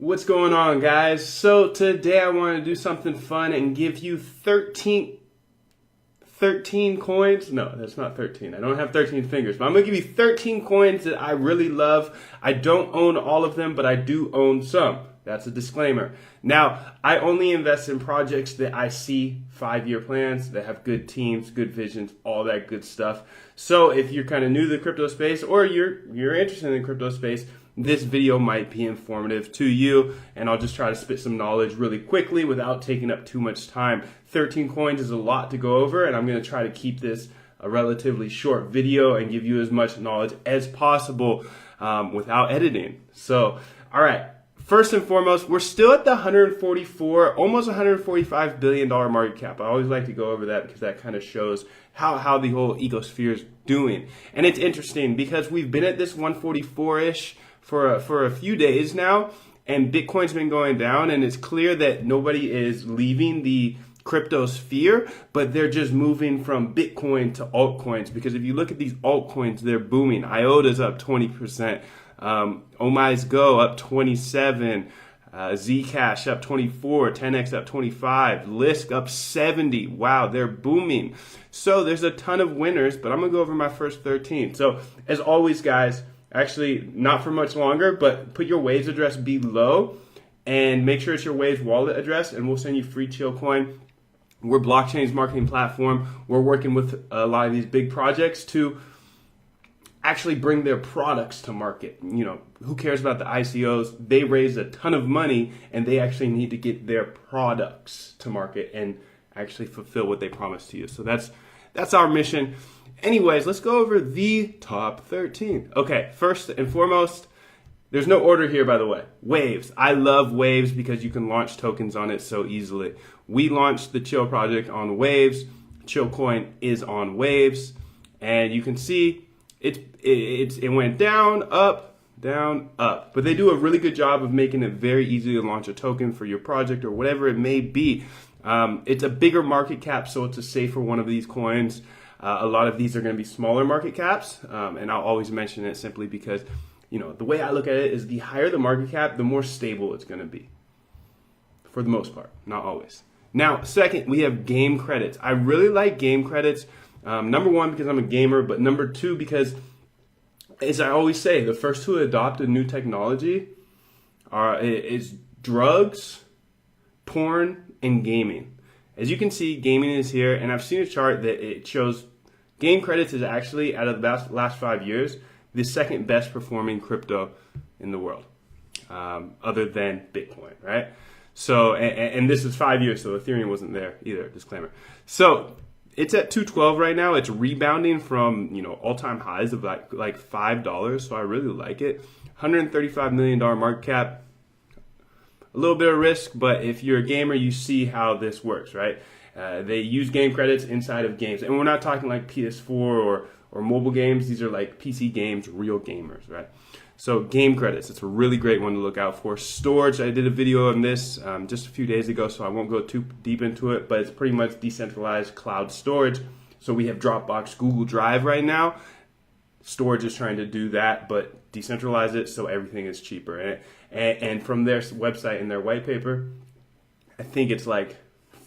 What's going on, guys? So today I want to do something fun and give you 13 coins. No, that's not 13. I don't have 13 fingers, but I'm going to give you 13 coins that I really love. I don't own all of them, but I do own some. That's a disclaimer. Now, I only invest in projects that I see 5-year plans, that have good teams, good visions, all that good stuff. So if you're kind of new to the crypto space or you're interested in the crypto space, this video might be informative to you, and I'll just try to spit some knowledge really quickly without taking up too much time. 13 coins is a lot to go over, and I'm going to try to keep this a relatively short video and give you as much knowledge as possible without editing. So, all right. First and foremost, we're still at the 144, almost $145 billion market cap. I always like to go over that because that kind of shows how the whole ecosphere is doing. And it's interesting because we've been at this 144-ish for a few days now, and Bitcoin's been going down, and it's clear that nobody is leaving the crypto sphere, but they're just moving from Bitcoin to altcoins, because if you look at these altcoins, they're booming. IOTA's up 20%, OmiseGo up 27, Zcash up 24, TenX up 25, Lisk up 70. Wow, they're booming. So there's a ton of winners, but I'm gonna go over my first 13. So as always, guys, actually not for much longer, but put your Waves address below and make sure it's your Waves wallet address, and we'll send you free chill coin. We're blockchain's marketing platform. We're working with a lot of these big projects to actually bring their products to market. You know, who cares about the ICOs? They raise a ton of money, and they actually need to get their products to market and actually fulfill what they promise to you. So that's our mission. Anyways, let's go over the top 13. Okay, first and foremost, there's no order here, by the way. Waves. I love Waves because you can launch tokens on it so easily. We launched the Chill project on Waves. Chill coin is on Waves, and you can see it went down, up, down, up. But they do a really good job of making it very easy to launch a token for your project or whatever it may be. It's a bigger market cap, so it's a safer one of these coins. A lot of these are going to be smaller market caps, and I'll always mention it simply because, you know, the way I look at it is the higher the market cap, the more stable it's going to be, for the most part, not always. Now, second, we have game credits. I really like game credits. Number one, because I'm a gamer, but number two, because, as I always say, the first to adopt a new technology is drugs, porn, and gaming. As you can see, gaming is here, and I've seen a chart that it shows game credits is actually, out of the last 5 years, the second best performing crypto in the world, other than Bitcoin, right? So, and this is 5 years, so Ethereum wasn't there either, disclaimer. So it's at 212 right now. It's rebounding from, you know, all-time highs of like $5, so I really like it. $135 million market cap. A little bit of risk, but if you're a gamer, you see how this works, right? They use game credits inside of games, and we're not talking like PS4 or mobile games. These are like PC games, real gamers, right? So game credits, it's a really great one to look out for. Storage, I did a video on this just a few days ago, so I won't go too deep into it, but it's pretty much decentralized cloud storage. So we have Dropbox, Google Drive right now. Storage is trying to do that, but decentralize it so everything is cheaper. And from their website and their white paper, I think it's like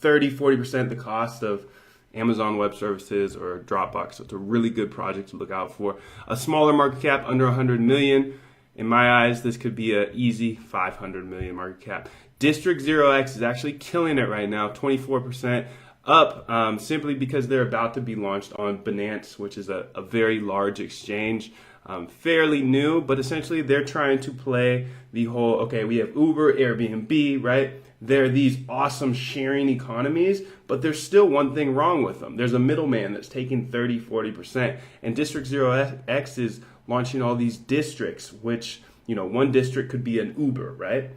30-40% the cost of Amazon Web Services or Dropbox. So it's a really good project to look out for. A smaller market cap, under 100 million. In my eyes, this could be an easy 500 million market cap. District0x is actually killing it right now, 24% up, simply because they're about to be launched on Binance, which is a very large exchange. Fairly new, but essentially they're trying to play the whole, okay, we have Uber, Airbnb, right? They're these awesome sharing economies, but there's still one thing wrong with them. There's a middleman that's taking 30-40%, and District0x is launching all these districts, which, you know, one district could be an Uber, right?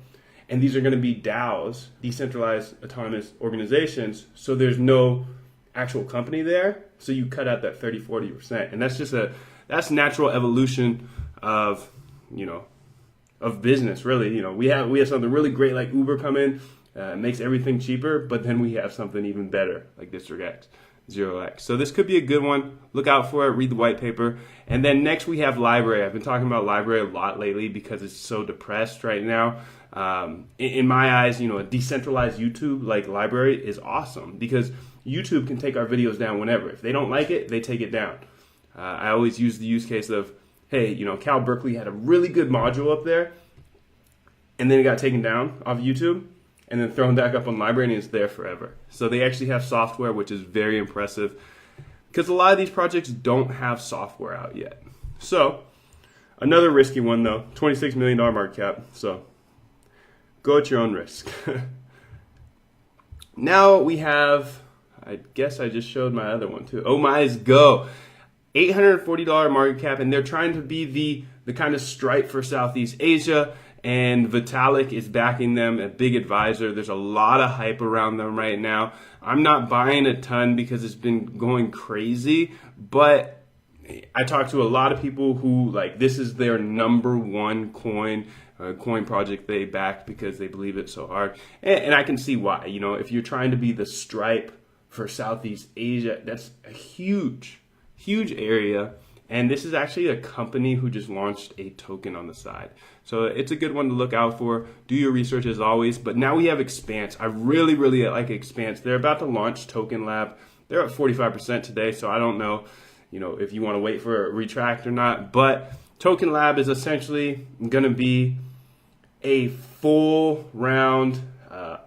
And these are going to be DAOs, decentralized autonomous organizations, so there's no actual company there, so you cut out that 30-40%, and that's just that's natural evolution of, you know, of business, really. You know, we have something really great like Uber come in, makes everything cheaper, but then we have something even better like District0x. TenX. So this could be a good one. Look out for it. Read the white paper. And then next we have Library. I've been talking about Library a lot lately because it's so depressed right now. In my eyes, a decentralized YouTube like Library is awesome because YouTube can take our videos down whenever. If they don't like it, they take it down. I always use the use case of, hey, Cal Berkeley had a really good module up there, and then it got taken down off YouTube, and then thrown back up on Library, and it's there forever. So they actually have software, which is very impressive, because a lot of these projects don't have software out yet. So another risky one, though, $26 million market cap. So go at your own risk. Now we have, I guess I just showed my other one too, OmiseGo. $840 market cap, and they're trying to be the kind of Stripe for Southeast Asia, and Vitalik is backing them, a big advisor. There's a lot of hype around them right now. I'm not buying a ton because it's been going crazy, but I talked to a lot of people who, this is their number one coin project they backed because they believe it so hard. And I can see why. If you're trying to be the Stripe for Southeast Asia, that's a huge area, and this is actually a company who just launched a token on the side. So it's a good one to look out for. Do your research as always. But now we have Expanse. I really like Expanse. They're about to launch Token Lab. They're at 45% today, so I don't know, if you want to wait for a retract or not. But Token Lab is essentially going to be a full round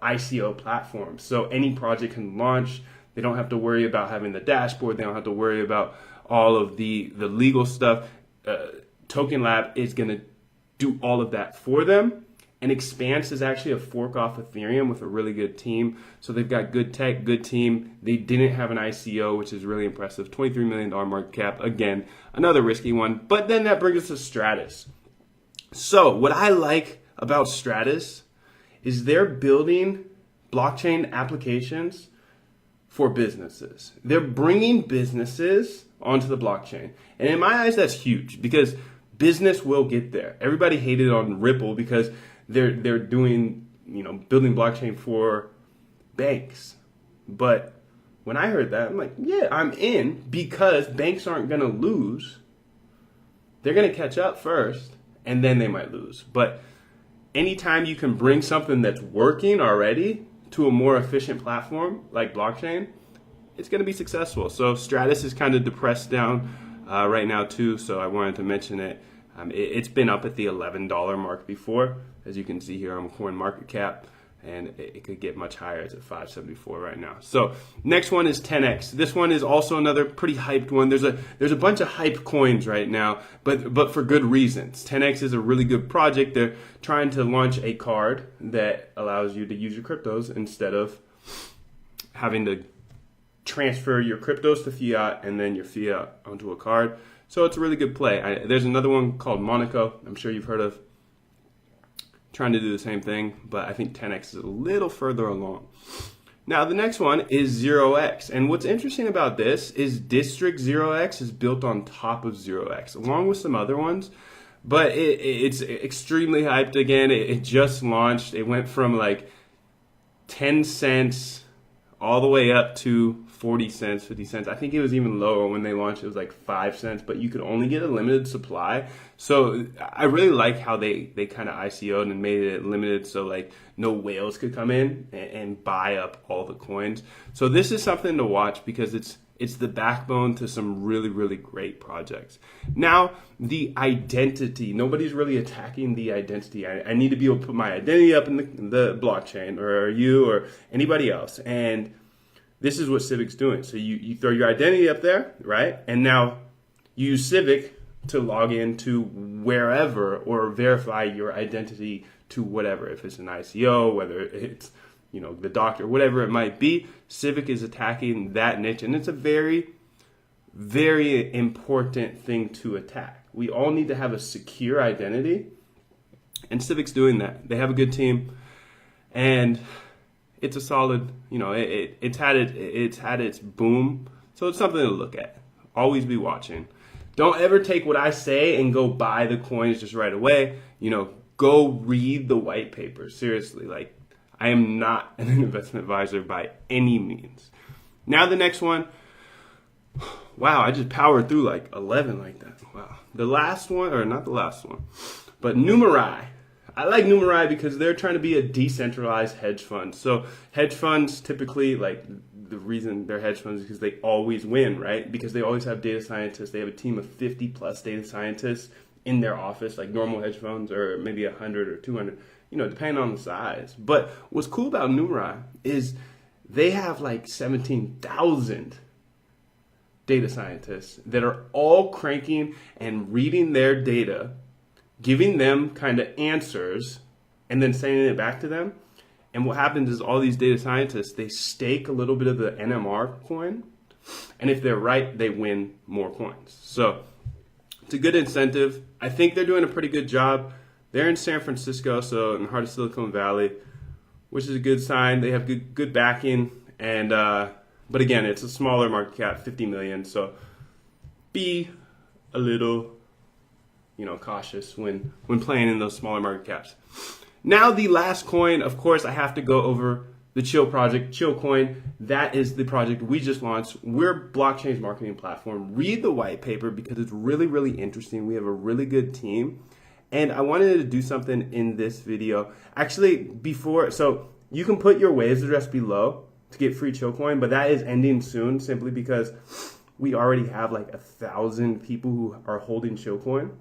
ICO platform. So any project can launch. They don't have to worry about having the dashboard. They don't have to worry about all of the legal stuff. Token Lab is going to do all of that for them. And Expanse is actually a fork off Ethereum with a really good team. So they've got good tech, good team. They didn't have an ICO, which is really impressive. $23 million market cap. Again, another risky one. But then that brings us to Stratus. So what I like about Stratus is they're building blockchain applications for businesses. They're bringing businesses onto the blockchain. And in my eyes, that's huge because business will get there. Everybody hated on Ripple because they're doing, building blockchain for banks. But when I heard that, I'm like, yeah, I'm in because banks aren't going to lose. They're going to catch up first and then they might lose. But anytime you can bring something that's working already to a more efficient platform like blockchain, it's going to be successful. So Stratus is kind of depressed down right now too, so I wanted to mention it. It's been up at the $11 mark before, as you can see here on CoinMarketCap, and it could get much higher. It's at 574 right now. So next one is TenX. This one is also another pretty hyped one. There's a bunch of hype coins right now, but for good reasons. TenX is a really good project. They're trying to launch a card that allows you to use your cryptos instead of having to transfer your cryptos to fiat and then your fiat onto a card. So it's a really good play. There's another one called Monaco. I'm sure you've heard of. Trying to do the same thing, but I think TenX is a little further along. Now the next one is 0x, and what's interesting about this is District0x is built on top of 0x, along with some other ones, but it's extremely hyped again. It just launched. It went from like 10 cents all the way up to 40 cents, 50 cents. I think it was even lower when they launched. It was like 5 cents, but you could only get a limited supply. So I really like how they kind of ICO'd and made it limited so like no whales could come in and buy up all the coins. So this is something to watch because it's the backbone to some really, really great projects. Now, the identity. Nobody's really attacking the identity. I need to be able to put my identity up in the blockchain, or you or anybody else. And this is what Civic's doing. So you throw your identity up there, right? And now you use Civic to log into wherever or verify your identity to whatever. If it's an ICO, whether it's the doctor, whatever it might be, Civic is attacking that niche, and it's a very, very important thing to attack. We all need to have a secure identity, and Civic's doing that. They have a good team, and it's a solid. It's had its boom, so it's something to look at. Always be watching. Don't ever take what I say and go buy the coins just right away. Go read the white paper. Seriously, I am not an investment advisor by any means. Now the next one, Wow, I just powered through like 11 like that. Wow. The last one, or not the last one, but Numerai. I like Numerai because they're trying to be a decentralized hedge fund. So hedge funds typically, like, the reason they're hedge funds is because they always win, right? Because they always have data scientists. They have a team of 50 plus data scientists in their office, like normal hedge funds, or maybe 100 or 200, depending on the size. But what's cool about Numerai is they have like 17,000 data scientists that are all cranking and reading their data, giving them kind of answers, and then sending it back to them. And what happens is all these data scientists, they stake a little bit of the NMR coin, and if they're right, they win more coins. So it's a good incentive. I think they're doing a pretty good job. They're in San Francisco, so in the heart of Silicon Valley, which is a good sign. They have good backing, and but again, it's a smaller market cap, 50 million. So be a little, cautious when playing in those smaller market caps. Now the last coin, of course, I have to go over the Chill project, Chill Coin. That is the project we just launched. We're blockchain's marketing platform. Read the white paper because it's really, really interesting. We have a really good team. And I wanted to do something in this video. Actually, so you can put your Waves address below to get free Chill Coin, but that is ending soon simply because we already have like 1,000 people who are holding Chill Coin.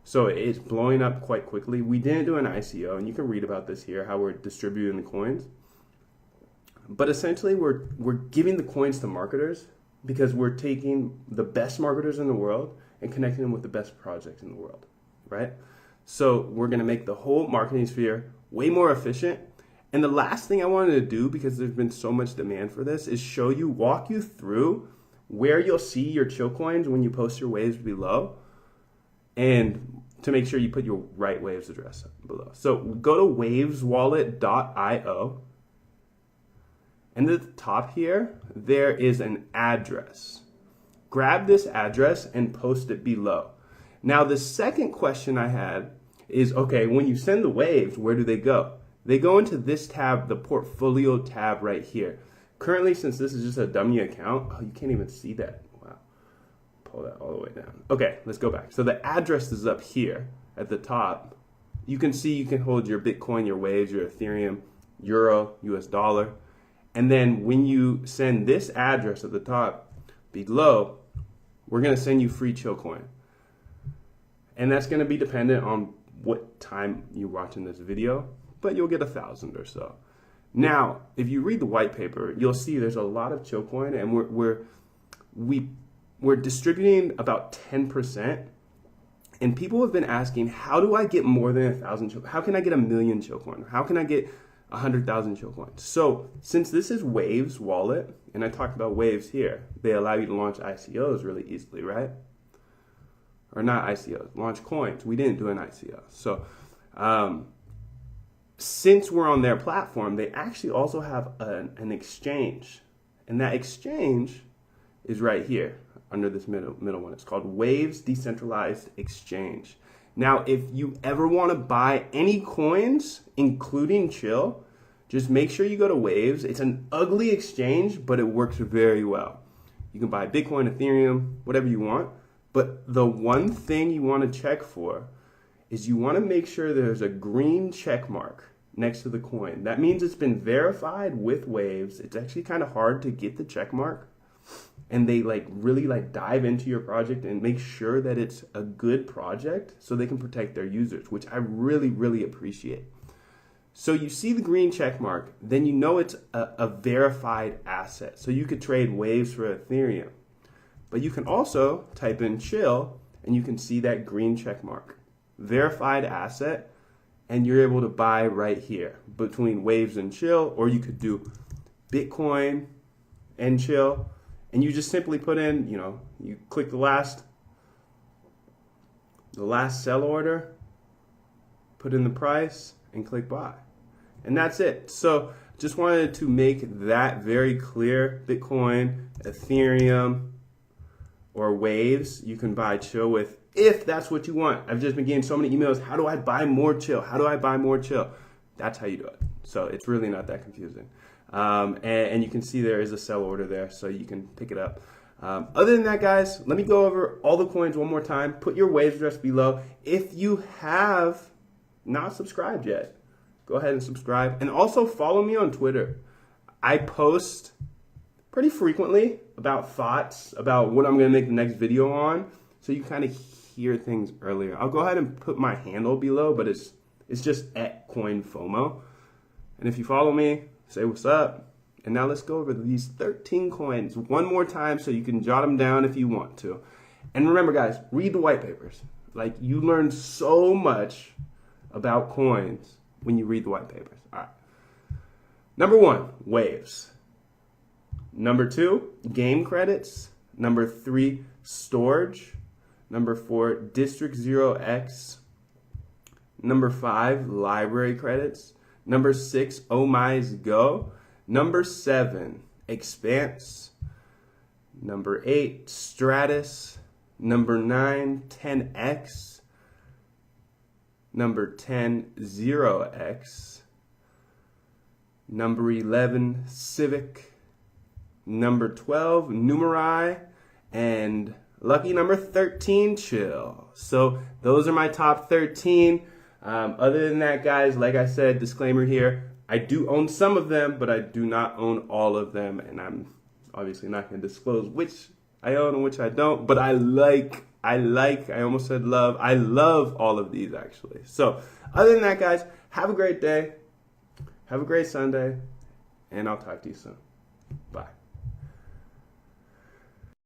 So it's blowing up quite quickly. We didn't do an ICO, and you can read about this here, how we're distributing the coins. But essentially, we're giving the coins to marketers because we're taking the best marketers in the world and connecting them with the best projects in the world, right? So we're going to make the whole marketing sphere way more efficient. And the last thing I wanted to do, because there's been so much demand for this, is walk you through where you'll see your Chill Coins when you post your Waves below, and to make sure you put your right Waves address below. So go to waveswallet.io, and at the top here, there is an address. Grab this address and post it below. Now, the second question I had is, okay, when you send the Waves, where do they go? They go into this tab, the portfolio tab right here. Currently, since this is just a dummy account, you can't even see that. Wow. Pull that all the way down. Okay, let's go back. So the address is up here at the top. You can see you can hold your Bitcoin, your Waves, your Ethereum, Euro, US dollar. And then when you send this address at the top below, we're going to send you free Chill Coin. And that's going to be dependent on what time you're watching this video, but you'll get 1,000 or so. Now, if you read the white paper, you'll see there's a lot of Chill Coin, and we're distributing about 10%. And people have been asking, how do I get more than 1,000 Chill? How can I get 1,000,000 Chill Coin? How can I get 100,000 Chill Coins? So since this is Waves wallet, and I talked about Waves here, they allow you to launch ICOs really easily, right? Or not ICOs, launch coins. We didn't do an ICO. So since we're on their platform, they actually also have an exchange. And that exchange is right here under this middle one. It's called Waves Decentralized Exchange. Now, if you ever want to buy any coins, including Chill, just make sure you go to Waves. It's an ugly exchange, but it works very well. You can buy Bitcoin, Ethereum, whatever you want. But the one thing you want to check for is you want to make sure there's a green check mark next to the coin. That means it's been verified with Waves. It's actually kind of hard to get the check mark. And they really dive into your project and make sure that it's a good project so they can protect their users, which I really, really appreciate. So you see the green check mark, then you know it's a verified asset. So you could trade Waves for Ethereum. But you can also type in Chill and you can see that green check mark. Verified asset, and you're able to buy right here between Waves and Chill, or you could do Bitcoin and Chill. And you just simply put in, you click the last sell order, put in the price, and click buy. And that's it. So just wanted to make that very clear. Bitcoin, Ethereum, or Waves, you can buy Chill with if that's what you want. I've just been getting so many emails. How do I buy more Chill? How do I buy more Chill? That's how you do it. So it's really not that confusing. And you can see there is a sell order there, so you can pick it up. Other than that, guys, let me go over all the coins one more time. Put your Waves address below. If you have not subscribed yet, go ahead and subscribe. And also follow me on Twitter. I post pretty frequently about thoughts about what I'm going to make the next video on, so you kind of hear things earlier. I'll go ahead and put my handle below, but it's just @CoinFOMO. And if you follow me, say what's up. And now let's go over these 13 coins one more time so you can jot them down if you want to. And remember, guys, read the white papers. Like, you learn so much about coins when you read the white papers. All right. Number 1, Waves. Number 2, game credits. Number 3, storage. Number 4, District0x. Number 5, library credits. Number 6, OmiseGo. Number 7, Expanse. Number 8, Stratus. Number 9, TenX. Number 10, 0x. Number 11, Civic. Number 12, Numeri. And lucky number 13, Chill. So those are my top 13. Other than that, guys, like I said, disclaimer here, I do own some of them, but I do not own all of them, and I'm obviously not going to disclose which I own and which I don't, but I almost said love, I love all of these, actually. So, other than that, guys, have a great day, have a great Sunday, and I'll talk to you soon. Bye.